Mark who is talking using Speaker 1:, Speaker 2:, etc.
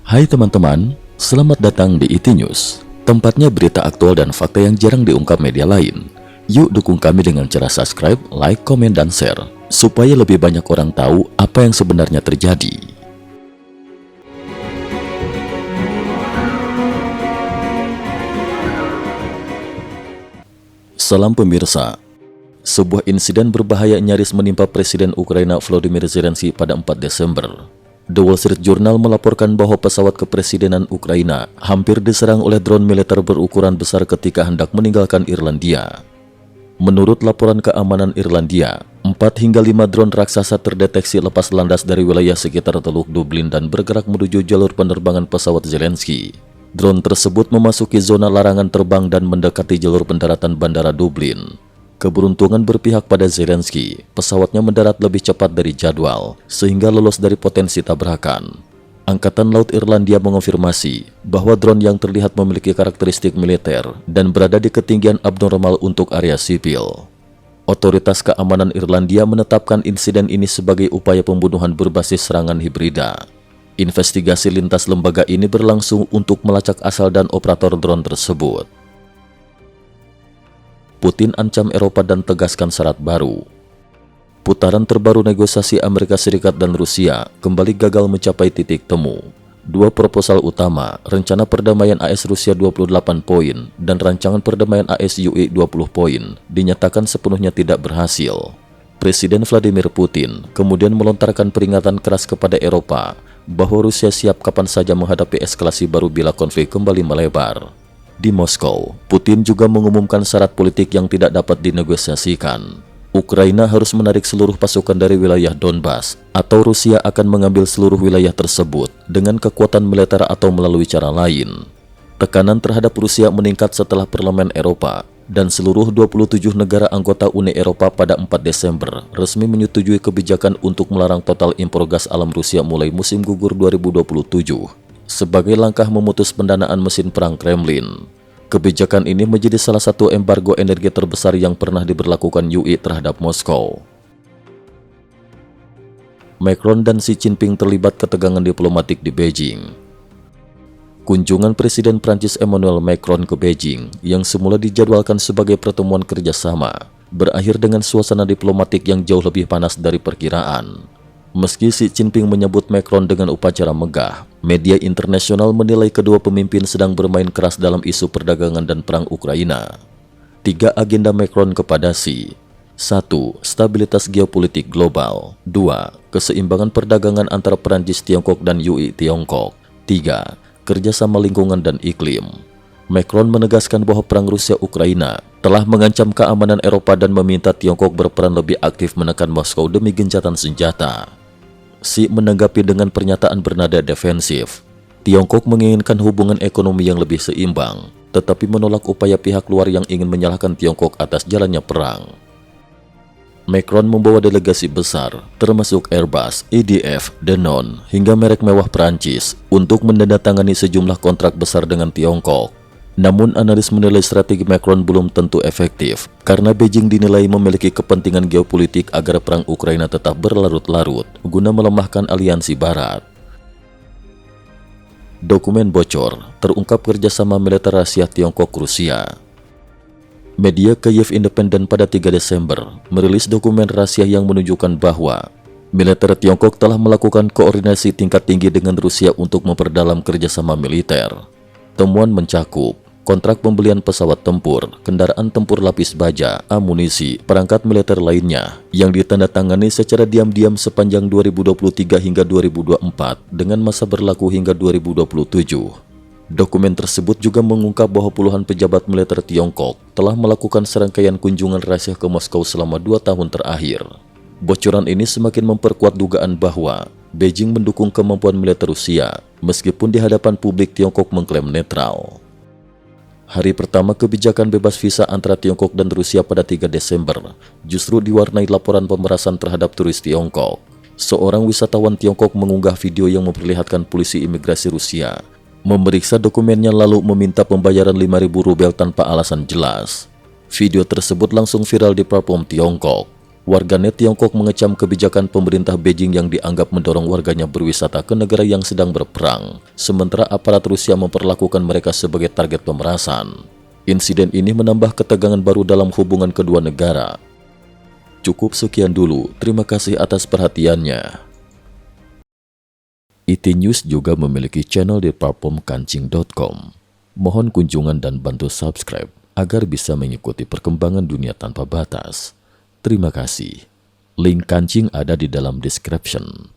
Speaker 1: Hai teman-teman, selamat datang di IT News, tempatnya berita aktual dan fakta yang jarang diungkap media lain. Yuk dukung kami dengan cara subscribe, like, komen, dan share, supaya lebih banyak orang tahu apa yang sebenarnya terjadi. Salam pemirsa. Sebuah insiden berbahaya nyaris menimpa Presiden Ukraina Volodymyr Zelensky pada 4 Desember. The Wall Street Journal melaporkan bahwa pesawat kepresidenan Ukraina hampir diserang oleh drone militer berukuran besar ketika hendak meninggalkan Irlandia. Menurut laporan keamanan Irlandia, 4 hingga 5 drone raksasa terdeteksi lepas landas dari wilayah sekitar Teluk Dublin dan bergerak menuju jalur penerbangan pesawat Zelensky. Drone tersebut memasuki zona larangan terbang dan mendekati jalur pendaratan Bandara Dublin. Keberuntungan berpihak pada Zelensky, pesawatnya mendarat lebih cepat dari jadwal, sehingga lolos dari potensi tabrakan. Angkatan Laut Irlandia mengonfirmasi bahwa drone yang terlihat memiliki karakteristik militer dan berada di ketinggian abnormal untuk area sipil. Otoritas keamanan Irlandia menetapkan insiden ini sebagai upaya pembunuhan berbasis serangan hibrida. Investigasi lintas lembaga ini berlangsung untuk melacak asal dan operator drone tersebut. Putin ancam Eropa dan tegaskan syarat baru. Putaran terbaru negosiasi Amerika Serikat dan Rusia kembali gagal mencapai titik temu. Dua proposal utama, rencana perdamaian AS-Rusia 28 poin dan rancangan perdamaian AS-UE 20 poin, dinyatakan sepenuhnya tidak berhasil. Presiden Vladimir Putin kemudian melontarkan peringatan keras kepada Eropa bahwa Rusia siap kapan saja menghadapi eskalasi baru bila konflik kembali melebar. Di Moskow, Putin juga mengumumkan syarat politik yang tidak dapat dinegosiasikan. Ukraina harus menarik seluruh pasukan dari wilayah Donbas, atau Rusia akan mengambil seluruh wilayah tersebut dengan kekuatan militer atau melalui cara lain. Tekanan terhadap Rusia meningkat setelah Parlemen Eropa dan seluruh 27 negara anggota Uni Eropa pada 4 Desember resmi menyetujui kebijakan untuk melarang total impor gas alam Rusia mulai musim gugur 2027. Sebagai langkah memutus pendanaan mesin perang Kremlin. Kebijakan ini menjadi salah satu embargo energi terbesar yang pernah diberlakukan UI terhadap Moskow. Macron dan Xi Jinping terlibat ketegangan diplomatik di Beijing. Kunjungan Presiden Prancis Emmanuel Macron ke Beijing yang semula dijadwalkan sebagai pertemuan kerjasama berakhir dengan suasana diplomatik yang jauh lebih panas dari perkiraan. Meski Xi Jinping menyebut Macron dengan upacara megah, media internasional menilai kedua pemimpin sedang bermain keras dalam isu perdagangan dan perang Ukraina. 3 agenda Macron kepada Xi. 1. Stabilitas geopolitik global. 2. Keseimbangan perdagangan antara Perancis Tiongkok dan UI Tiongkok. 3. Kerjasama lingkungan dan iklim. Macron menegaskan bahwa perang Rusia-Ukraina telah mengancam keamanan Eropa dan meminta Tiongkok berperan lebih aktif menekan Moskow demi gencatan senjata. Xi menanggapi dengan pernyataan bernada defensif. Tiongkok menginginkan hubungan ekonomi yang lebih seimbang, tetapi menolak upaya pihak luar yang ingin menyalahkan Tiongkok atas jalannya perang. Macron membawa delegasi besar, termasuk Airbus, EDF, Danone, hingga merek mewah Perancis, untuk menandatangani sejumlah kontrak besar dengan Tiongkok. Namun analis menilai strategi Macron belum tentu efektif karena Beijing dinilai memiliki kepentingan geopolitik agar perang Ukraina tetap berlarut-larut guna melemahkan aliansi Barat. Dokumen bocor, terungkap kerjasama militer rahasia Tiongkok-Rusia. Media Kiev Independent pada 3 Desember merilis dokumen rahasia yang menunjukkan bahwa militer Tiongkok telah melakukan koordinasi tingkat tinggi dengan Rusia untuk memperdalam kerjasama militer. Temuan mencakup kontrak pembelian pesawat tempur, kendaraan tempur lapis baja, amunisi, perangkat militer lainnya yang ditandatangani secara diam-diam sepanjang 2023 hingga 2024 dengan masa berlaku hingga 2027. Dokumen tersebut juga mengungkap bahwa puluhan pejabat militer Tiongkok telah melakukan serangkaian kunjungan rahasia ke Moskow selama 2 tahun terakhir. Bocoran ini semakin memperkuat dugaan bahwa Beijing mendukung kemampuan militer Rusia, meskipun di hadapan publik Tiongkok mengklaim netral. Hari pertama kebijakan bebas visa antara Tiongkok dan Rusia pada 3 Desember justru diwarnai laporan pemerasan terhadap turis Tiongkok. Seorang wisatawan Tiongkok mengunggah video yang memperlihatkan polisi imigrasi Rusia memeriksa dokumennya lalu meminta pembayaran 5.000 rubel tanpa alasan jelas. Video tersebut langsung viral di platform Tiongkok. Warganet Tiongkok mengecam kebijakan pemerintah Beijing yang dianggap mendorong warganya berwisata ke negara yang sedang berperang, sementara aparat Rusia memperlakukan mereka sebagai target pemerasan. Insiden ini menambah ketegangan baru dalam hubungan kedua negara. Cukup sekian dulu, terima kasih atas perhatiannya. IT News juga memiliki channel di platform kancing.com. Mohon kunjungan dan bantu subscribe agar bisa mengikuti perkembangan dunia tanpa batas. Terima kasih. Link kancing ada di dalam description.